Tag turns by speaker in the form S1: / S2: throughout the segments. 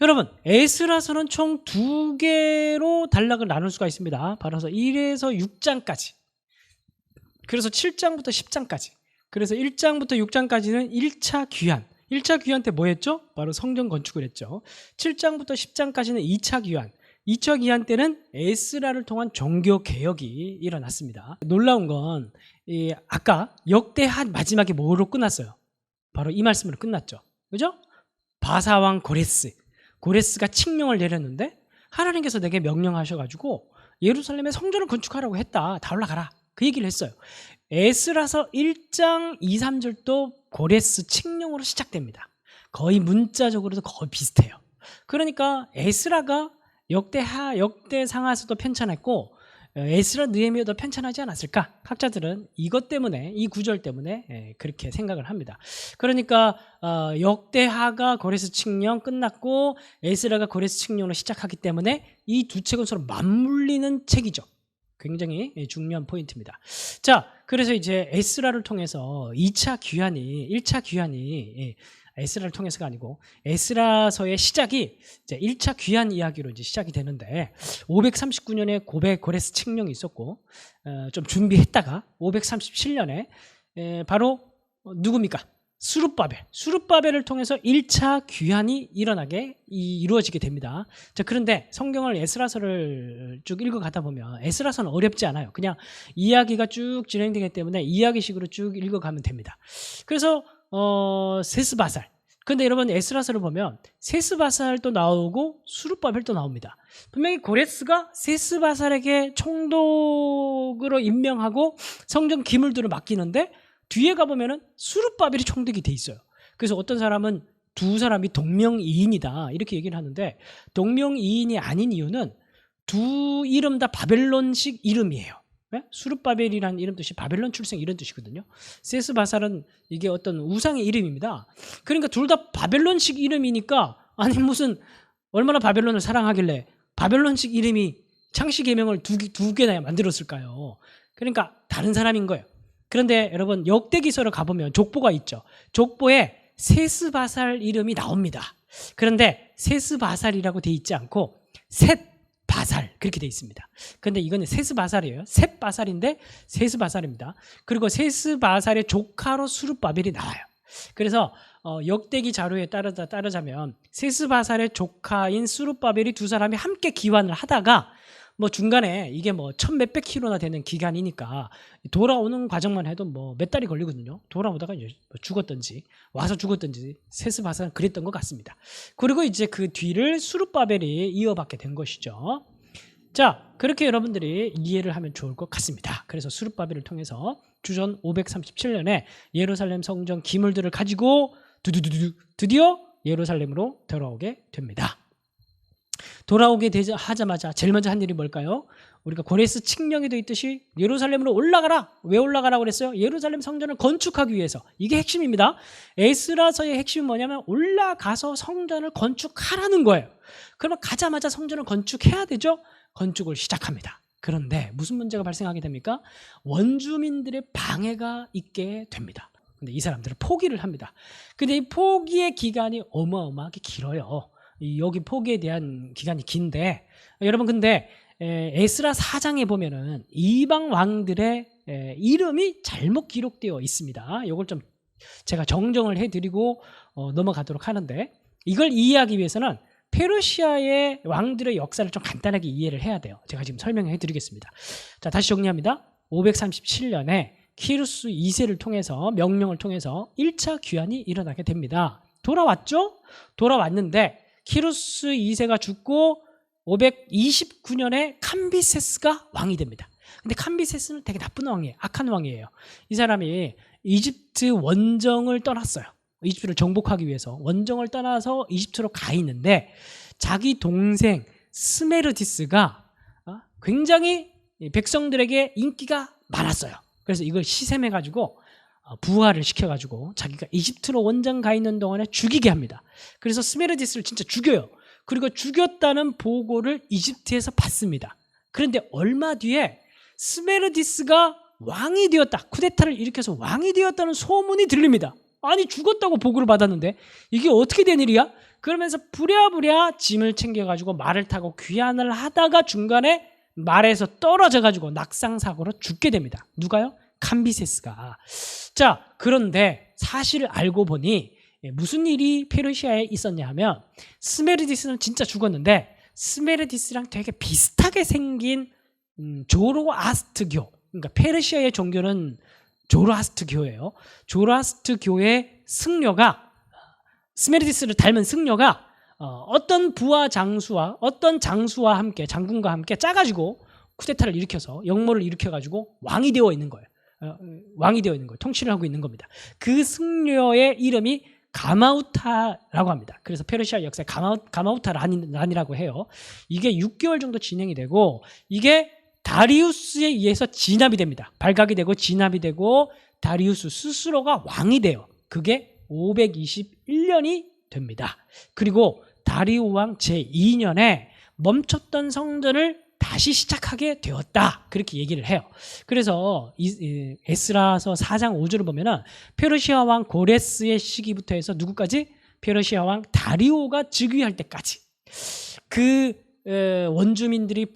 S1: 여러분, 에스라서는 총 2개로 단락을 나눌 수가 있습니다. 바로 1에서 6장까지. 그래서 7장부터 10장까지. 그래서 1장부터 6장까지는 1차 귀환. 1차 귀환 때 뭐 했죠? 바로 성전 건축을 했죠. 7장부터 10장까지는 2차 귀환. 2차 귀환 때는 에스라를 통한 종교 개혁이 일어났습니다. 놀라운 건 아까 역대하 마지막에 뭐로 끝났어요? 바로 이 말씀으로 끝났죠. 그죠? 바사왕 고레스가 칙령을 내렸는데 하나님께서 내게 명령하셔가지고 예루살렘에 성전을 건축하라고 했다. 다 올라가라. 그 얘기를 했어요. 에스라서 1장 2, 3절도 고레스 칙령으로 시작됩니다. 거의 문자적으로도 거의 비슷해요. 그러니까 에스라가 역대상하서도 편찬했고 에스라 느헤미야도 편찬하지 않았을까? 학자들은 이것 때문에, 이 구절 때문에 그렇게 생각을 합니다. 그러니까 역대하가 고레스 칙령 끝났고 에스라가 고레스 칙령으로 시작하기 때문에 이 두 책은 서로 맞물리는 책이죠. 굉장히 중요한 포인트입니다. 자, 그래서 이제 에스라를 통해서 1차 귀환이 에스라를 통해서가 아니고 에스라서의 시작이 이제 1차 귀환 이야기로 이제 시작이 되는데 539년에 고레스 칙령이 있었고 좀 준비했다가 537년에 바로 누굽니까? 수룹바벨을 통해서 1차 귀환이 이루어지게 됩니다. 자, 그런데 성경을 에스라서를 쭉 읽어가다 보면 에스라서는 어렵지 않아요. 그냥 이야기가 쭉 진행되기 때문에 이야기식으로 쭉 읽어가면 됩니다. 그래서 세스바살. 근데 여러분 에스라서를 보면 세스바살도 나오고 수룹바벨도 나옵니다. 분명히 고레스가 세스바살에게 총독으로 임명하고 성전 기물들을 맡기는데 뒤에 가보면은 수룹바벨이 총독이 돼 있어요. 그래서 어떤 사람은 두 사람이 동명이인이다 이렇게 얘기를 하는데 동명이인이 아닌 이유는 두 이름 다 바벨론식 이름이에요. 네? 수룹바벨이라는 이름 뜻이 바벨론 출생 이런 뜻이거든요. 세스바살은 이게 어떤 우상의 이름입니다. 그러니까 둘 다 바벨론식 이름이니까 아니 무슨 얼마나 바벨론을 사랑하길래 바벨론식 이름이 창시계명을 두 개나 만들었을까요? 그러니까 다른 사람인 거예요. 그런데 여러분 역대기서를 가보면 족보가 있죠. 족보에 세스바살 이름이 나옵니다. 그런데 세스바살이라고 돼 있지 않고 셋바살 그렇게 돼 있습니다. 그런데 이거는 세스바살이에요. 셋바살인데 세스바살입니다. 그리고 세스바살의 조카로 수룹바벨이 나와요. 그래서 역대기 자료에 따르자면 세스바살의 조카인 수룹바벨이 두 사람이 함께 기환을 하다가 뭐 중간에 이게 뭐 1000몇백 킬로나 되는 기간이니까 돌아오는 과정만 해도 뭐 몇 달이 걸리거든요. 돌아오다가 이제 죽었던지 와서 죽었던지 세스바살은 그랬던 것 같습니다. 그리고 이제 그 뒤를 수룹바벨이 이어받게 된 것이죠. 자, 그렇게 여러분들이 이해를 하면 좋을 것 같습니다. 그래서 수룹바벨을 통해서 주전 537년에 예루살렘 성전 기물들을 가지고 드디어 예루살렘으로 돌아오게 됩니다. 돌아오게 하자마자 제일 먼저 한 일이 뭘까요? 우리가 고레스 칙령에 되어 있듯이 예루살렘으로 올라가라. 왜 올라가라고 그랬어요? 예루살렘 성전을 건축하기 위해서. 이게 핵심입니다. 에스라서의 핵심은 뭐냐면 올라가서 성전을 건축하라는 거예요. 그러면 가자마자 성전을 건축해야 되죠? 건축을 시작합니다. 그런데 무슨 문제가 발생하게 됩니까? 원주민들의 방해가 있게 됩니다. 근데 이 사람들은 포기를 합니다. 근데 이 포기의 기간이 어마어마하게 길어요. 여기 포기에 대한 기간이 긴데 여러분 근데 에스라 4장에 보면은 이방 왕들의 이름이 잘못 기록되어 있습니다. 이걸 좀 제가 정정을 해드리고 넘어가도록 하는데 이걸 이해하기 위해서는 페르시아의 왕들의 역사를 좀 간단하게 이해를 해야 돼요. 제가 지금 설명해 드리겠습니다. 자, 다시 정리합니다. 537년에 키루스 2세를 통해서 명령을 통해서 1차 귀환이 일어나게 됩니다. 돌아왔죠? 돌아왔는데 키루스 2세가 죽고 529년에 캄비세스가 왕이 됩니다. 근데 캄비세스는 되게 나쁜 왕이에요. 악한 왕이에요. 이 사람이 이집트 원정을 떠났어요. 이집트를 정복하기 위해서 원정을 떠나서 이집트로 가 있는데 자기 동생 스메르디스가 굉장히 백성들에게 인기가 많았어요. 그래서 이걸 시샘해가지고 부활을 시켜가지고 자기가 이집트로 원정 가 있는 동안에 죽이게 합니다. 그래서 스메르디스를 진짜 죽여요. 그리고 죽였다는 보고를 이집트에서 받습니다. 그런데 얼마 뒤에 스메르디스가 왕이 되었다. 쿠데타를 일으켜서 왕이 되었다는 소문이 들립니다. 아니 죽었다고 보고를 받았는데 이게 어떻게 된 일이야? 그러면서 부랴부랴 짐을 챙겨가지고 말을 타고 귀환을 하다가 중간에 말에서 떨어져가지고 낙상사고로 죽게 됩니다. 누가요? 캄비세스가. 자, 그런데 사실을 알고 보니 무슨 일이 페르시아에 있었냐 하면 스메르디스는 진짜 죽었는데 스메르디스랑 되게 비슷하게 생긴 조로아스트교, 그러니까 페르시아의 종교는 조로아스트교예요. 조로아스트교의 승려가 스메르디스를 닮은 승려가 어떤 부하 장수와 어떤 장수와 함께 장군과 함께 짜가지고 쿠데타를 일으켜서 역모를 일으켜가지고 왕이 되어 있는 거예요. 통치를 하고 있는 겁니다. 그 승려의 이름이 가마우타라고 합니다. 그래서 페르시아 역사에 가마우타란이라고 해요. 이게 6개월 정도 진행이 되고 이게 다리우스에 의해서 진압이 됩니다. 발각이 되고 진압이 되고 다리우스 스스로가 왕이 돼요. 그게 521년이 됩니다. 그리고 다리우 왕 제2년에 멈췄던 성전을 다시 시작하게 되었다. 그렇게 얘기를 해요. 그래서 에스라서 4장 5절을 보면은 페르시아 왕 고레스의 시기부터 해서 누구까지? 페르시아 왕 다리오가 즉위할 때까지 그 원주민들이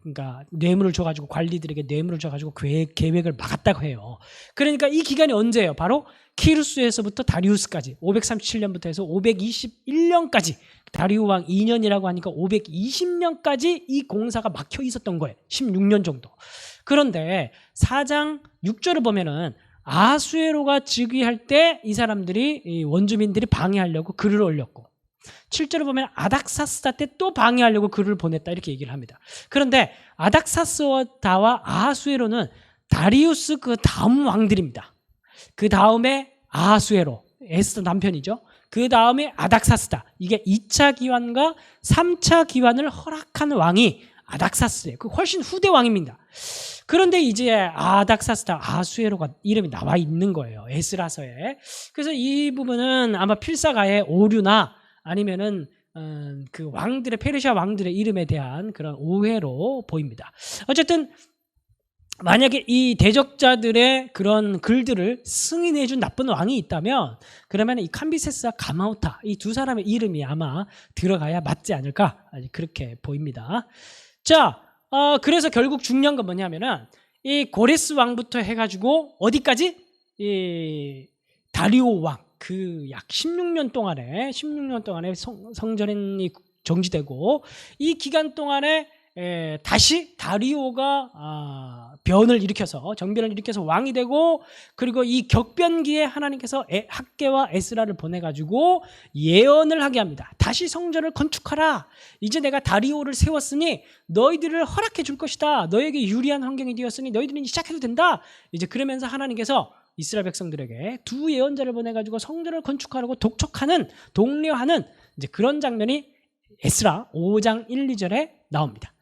S1: 그러니까 뇌물을 줘가지고 관리들에게 뇌물을 줘가지고 계획을 막았다고 해요. 그러니까 이 기간이 언제예요? 바로 키루스에서부터 다리우스까지 537년부터 해서 521년까지 다리우 왕 2년이라고 하니까 520년까지 이 공사가 막혀 있었던 거예요. 16년 정도. 그런데 4장 6절을 보면은 아수에로가 즉위할 때 이 사람들이 이 원주민들이 방해하려고 글을 올렸고 7절을 보면 아닥사스다 때 또 방해하려고 글을 보냈다 이렇게 얘기를 합니다. 그런데 아닥사스다와 아하수에로는 다리우스 그 다음 왕들입니다. 그 다음에 아하수에로, 에스더 남편이죠. 그 다음에 아닥사스다. 이게 2차 기환과 3차 기환을 허락한 왕이 아닥사스예요. 그 훨씬 후대 왕입니다. 그런데 이제 아닥사스다, 아하수에로가 이름이 나와 있는 거예요. 에스라서에. 그래서 이 부분은 아마 필사가의 오류나 아니면은 그 왕들의 페르시아 왕들의 이름에 대한 그런 오해로 보입니다. 어쨌든 만약에 이 대적자들의 그런 글들을 승인해준 나쁜 왕이 있다면 그러면 이 캄비세스와 가마우타 이 두 사람의 이름이 아마 들어가야 맞지 않을까 그렇게 보입니다. 자, 그래서 결국 중요한 건 뭐냐면은 이 고레스 왕부터 해가지고 어디까지? 이 다리오 왕. 그 약 16년 동안에 성전이 정지되고 이 기간 동안에 다시 다리오가 정변을 일으켜서 왕이 되고 그리고 이 격변기에 하나님께서 학개와 에스라를 보내가지고 예언을 하게 합니다. 다시 성전을 건축하라. 이제 내가 다리오를 세웠으니 너희들을 허락해 줄 것이다. 너에게 유리한 환경이 되었으니 너희들은 시작해도 된다. 이제 그러면서 하나님께서 이스라엘 백성들에게 두 예언자를 보내가지고 성전을 건축하라고 독려하는 이제 그런 장면이 에스라 5장 1, 2절에 나옵니다.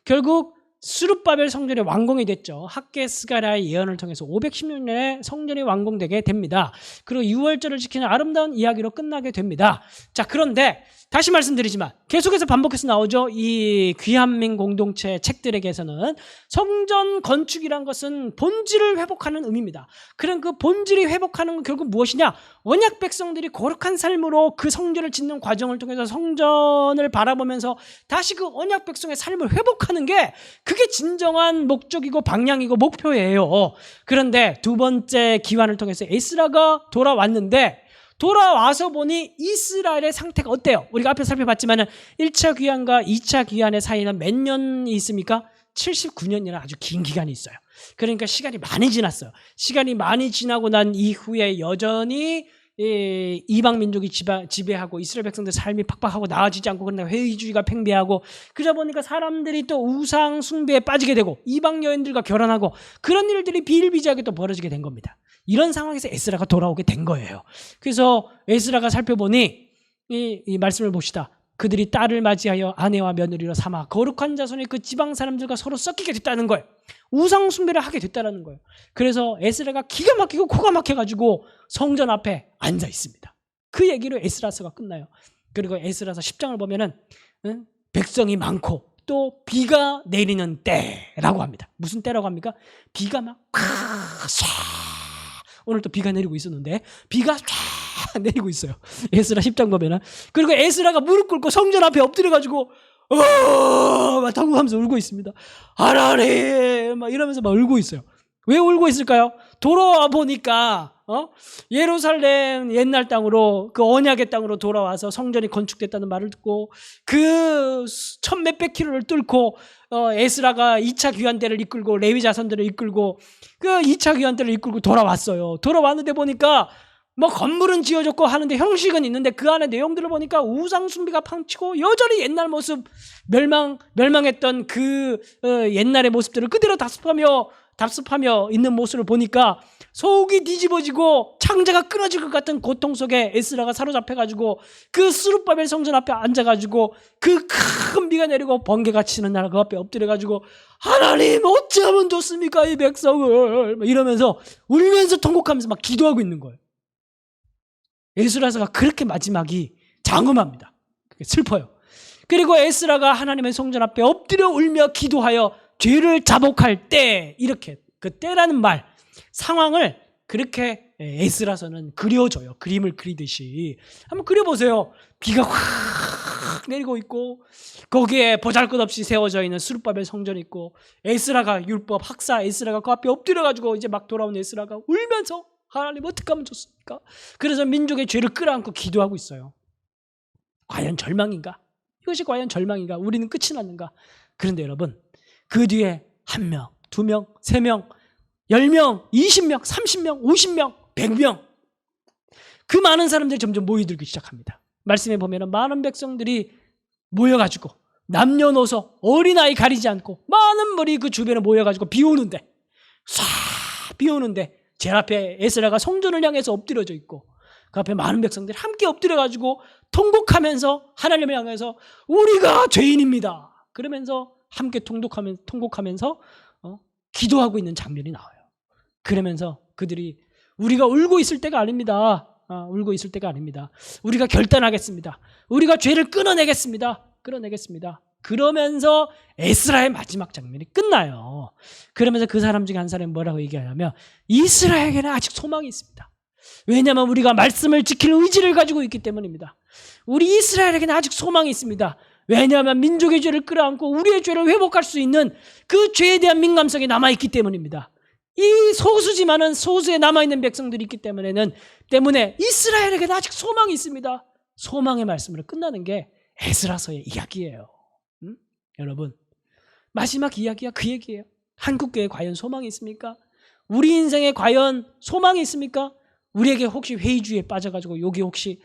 S1: 결국 스룹바벨 성전이 완공이 됐죠. 학개 스가랴의 예언을 통해서 516년에 성전이 완공되게 됩니다. 그리고 6월절을 지키는 아름다운 이야기로 끝나게 됩니다. 자, 그런데 다시 말씀드리지만 계속해서 반복해서 나오죠. 이 귀한민 공동체 책들에게서는 성전 건축이란 것은 본질을 회복하는 의미입니다. 그럼 그 본질이 회복하는 건 결국 무엇이냐? 언약 백성들이 거룩한 삶으로 그 성전을 짓는 과정을 통해서 성전을 바라보면서 다시 그 언약 백성의 삶을 회복하는 게 그게 진정한 목적이고 방향이고 목표예요. 그런데 두 번째 기환을 통해서 에스라가 돌아와서 보니 이스라엘의 상태가 어때요? 우리가 앞에 살펴봤지만 1차 귀환과 2차 귀환의 사이는 몇 년이 있습니까? 79년이라는 아주 긴 기간이 있어요. 그러니까 시간이 많이 지났어요. 시간이 많이 지나고 난 이후에 여전히 이방 민족이 지배하고 이스라엘 백성들 삶이 팍팍하고 나아지지 않고 그러나 회의주의가 팽배하고 그러다 보니까 사람들이 또 우상 숭배에 빠지게 되고 이방 여인들과 결혼하고 그런 일들이 비일비재하게 또 벌어지게 된 겁니다. 이런 상황에서 에스라가 돌아오게 된 거예요. 그래서 에스라가 살펴보니 이 말씀을 봅시다. 그들이 딸을 맞이하여 아내와 며느리로 삼아 거룩한 자손이 그 지방 사람들과 서로 섞이게 됐다는 거예요. 우상 숭배를 하게 됐다는 거예요. 그래서 에스라가 기가 막히고 코가 막혀가지고 성전 앞에 앉아 있습니다. 그 얘기로 에스라서가 끝나요. 그리고 에스라서 10장을 보면은 백성이 많고 또 비가 내리는 때라고 합니다. 무슨 때라고 합니까? 비가 막 오늘 또 비가 내리고 있었는데 비가 쫙 내리고 있어요. 에스라 10장 보면은. 그리고 에스라가 무릎 꿇고 성전 앞에 엎드려가지고 막 당구하면서 울고 있습니다. 하나님 막 이러면서 막 울고 있어요. 왜 울고 있을까요? 돌아와 보니까 예루살렘 옛날 땅으로 그 언약의 땅으로 돌아와서 성전이 건축됐다는 말을 듣고 그 천몇백 킬로를 뚫고 에스라가 2차 귀환대를 이끌고 레위 자손들을 이끌고 그 2차 귀환대를 이끌고 돌아왔어요. 돌아왔는데 보니까 뭐 건물은 지어졌고 하는데 형식은 있는데 그 안에 내용들을 보니까 우상 숭배가 팡치고 여전히 옛날 모습 멸망했던 그 옛날의 모습들을 그대로 답습하며 있는 모습을 보니까 속이 뒤집어지고 창자가 끊어질 것 같은 고통 속에 에스라가 사로잡혀가지고 그 스룹바벨 성전 앞에 앉아가지고 그 큰 비가 내리고 번개가 치는 날 그 앞에 엎드려가지고 하나님 어찌하면 좋습니까 이 백성을 이러면서 울면서 통곡하면서 막 기도하고 있는 거예요. 에스라서가 그렇게 마지막이 장엄합니다. 슬퍼요. 그리고 에스라가 하나님의 성전 앞에 엎드려 울며 기도하여 죄를 자복할 때 이렇게 그 때라는 말 상황을 그렇게 에스라서는 그려줘요. 그림을 그리듯이 한번 그려보세요. 비가 확 내리고 있고 거기에 보잘것없이 세워져 있는 스룹바벨 성전이 있고 에스라가 율법 학사 에스라가 그 앞에 엎드려가지고 이제 막 돌아온 에스라가 울면서 하나님 어떻게 하면 좋습니까? 그래서 민족의 죄를 끌어안고 기도하고 있어요. 과연 절망인가? 이것이 과연 절망인가? 우리는 끝이 났는가? 그런데 여러분 그 뒤에 1명, 2명, 3명, 10명, 20명, 30명, 50명, 100명 그 많은 사람들이 점점 모이들기 시작합니다. 말씀에 보면 많은 백성들이 모여가지고 남녀노소 어린아이 가리지 않고 많은 물이 그 주변에 모여가지고 비 오는데 제일 앞에 에스라가 성전을 향해서 엎드려져 있고 그 앞에 많은 백성들이 함께 엎드려가지고 통곡하면서 하나님을 향해서 우리가 죄인입니다 그러면서 함께 통곡하면서 기도하고 있는 장면이 나와요. 그러면서 그들이 우리가 울고 있을 때가 아닙니다. 울고 있을 때가 아닙니다. 우리가 결단하겠습니다. 우리가 죄를 끊어내겠습니다. 그러면서 에스라의 마지막 장면이 끝나요. 그러면서 그 사람 중에 한 사람이 뭐라고 얘기하냐면 이스라엘에게는 아직 소망이 있습니다. 왜냐하면 우리가 말씀을 지킬 의지를 가지고 있기 때문입니다. 우리 이스라엘에게는 아직 소망이 있습니다. 왜냐하면 민족의 죄를 끌어안고 우리의 죄를 회복할 수 있는 그 죄에 대한 민감성이 남아있기 때문입니다. 이 소수지만은 소수에 남아있는 백성들이 있기 때문에 이스라엘에게는 아직 소망이 있습니다. 소망의 말씀으로 끝나는 게 에스라서의 이야기예요. 여러분 마지막 이야기가 그 얘기예요. 한국교회에 과연 소망이 있습니까? 우리 인생에 과연 소망이 있습니까? 우리에게 혹시 회의주의에 빠져가지고 여기 혹시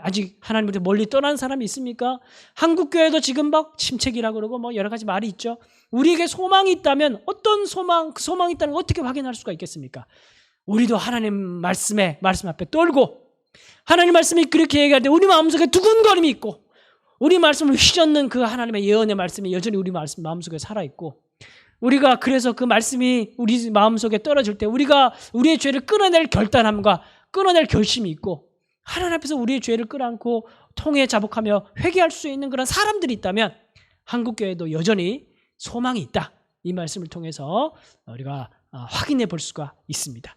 S1: 아직 하나님부터 멀리 떠난 사람이 있습니까? 한국교회도 지금 막 침체기라고 그러고 뭐 여러 가지 말이 있죠. 우리에게 소망이 있다면 어떤 그 소망이 있다는 걸 어떻게 확인할 수가 있겠습니까? 우리도 하나님 말씀 앞에 떨고 하나님 말씀이 그렇게 얘기할 때 우리 마음속에 두근거림이 있고 우리 말씀을 휘젓는 그 하나님의 예언의 말씀이 여전히 우리 마음속에 살아있고 우리가 그래서 그 말씀이 우리 마음속에 떨어질 때 우리가 우리의 죄를 끊어낼 결단함과 끊어낼 결심이 있고 하나님 앞에서 우리의 죄를 끌어안고 통해 자복하며 회개할 수 있는 그런 사람들이 있다면 한국교회도 여전히 소망이 있다. 이 말씀을 통해서 우리가 확인해 볼 수가 있습니다.